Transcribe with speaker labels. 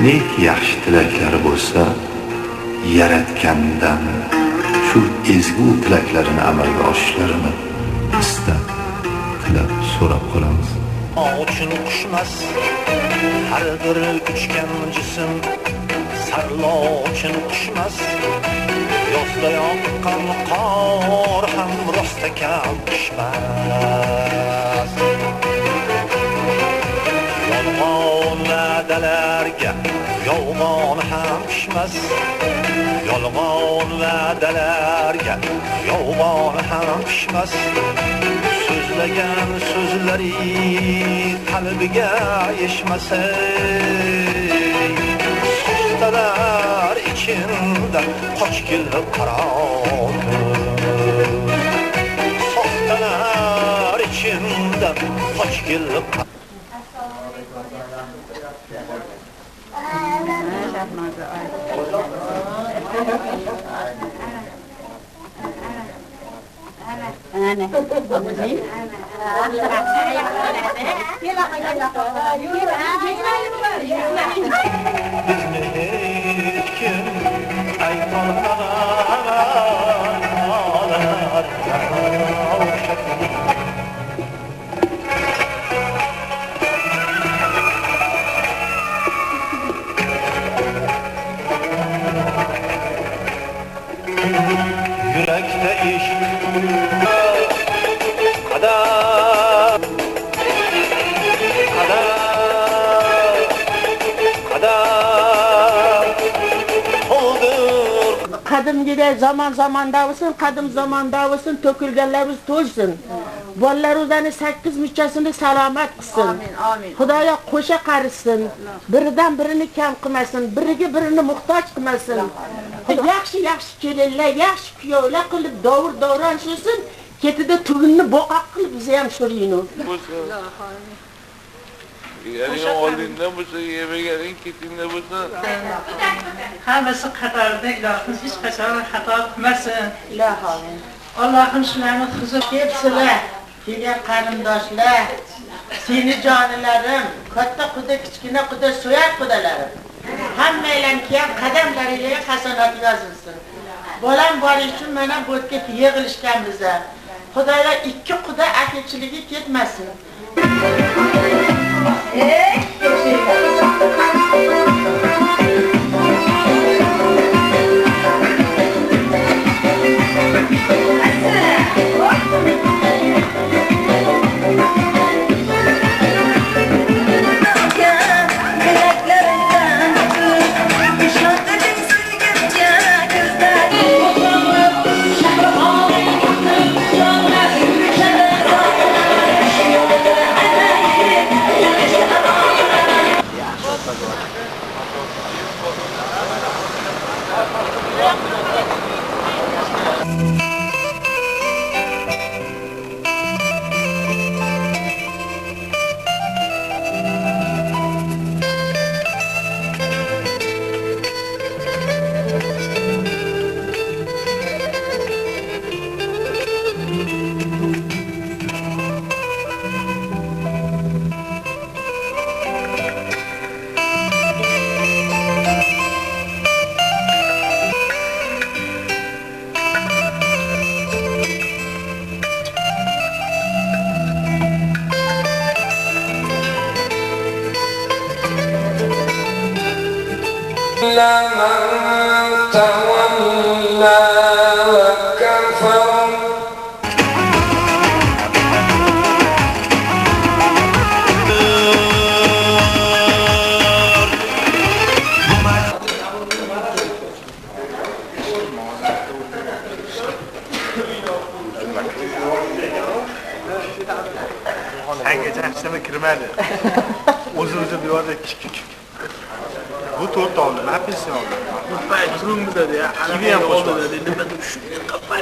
Speaker 1: nek yaxshi tilaklari bo'lsa, yaratgandan shu ezgu tilaklarini amalga oshishlarini istab, tilab so'rab qolamiz.
Speaker 2: Uchun qushmas har bir uchgan jism, sarlo uchun qushmas yozda yoqqan qor ham rostakam qushmas. Yolg'on va'dalarga yolg'on ham pishmas, yolg'on va'dalarga yolg'on ham pishmas. So'zlagan so'zlari qalbiga yetmasa, soxtalar içinde qochgil qaror, soxtalar içinde qochgil qaror. Yürekte işk kadar oldur.
Speaker 3: Kadım gider zaman davulsun, kadım zaman davulsun, tökülgenlerimiz to'ysin. Bolalarimizni 8 müccasini salomat qilsin.
Speaker 4: Amin, amin.
Speaker 3: Xudoyo qo'sha qarishsin. Biridan birini kam qilmasin, biriga birini muhtoj qilmasin. Yaxshi kelinlar, yaxshi kuyovlar qilib davron shursin, ketida tugunni boqaq qilib bizni ham shuriynu.
Speaker 5: Yeganing oldinda bo'lsa, yemeganing ketingda bo'lsa,
Speaker 4: Hammasi qatorida ilohimiz hech qachon xato qilmasin.
Speaker 3: Ilohim.
Speaker 4: Allohim shularni huzur
Speaker 3: Hepsilar, kelgan qarindoshlar, seni jonilarim, katta quda, kichkina quda, so'yar qudalarim. Hammalarning ham qadamlariga hasanat yozilsin. Bolam bor uchun mana bu yerga yig'ilishgan biza. Xudoyo ikki quda akachiligi ketmasin.
Speaker 5: لمن تولى وكفر
Speaker 6: Hangi çarşıda kirmedi. Uzun bir orada küçük. Bu to'rt oldi, hapisi oldi.
Speaker 7: Turun dedi ya. Kim ham oldi dedi. Nima deb shu qapay.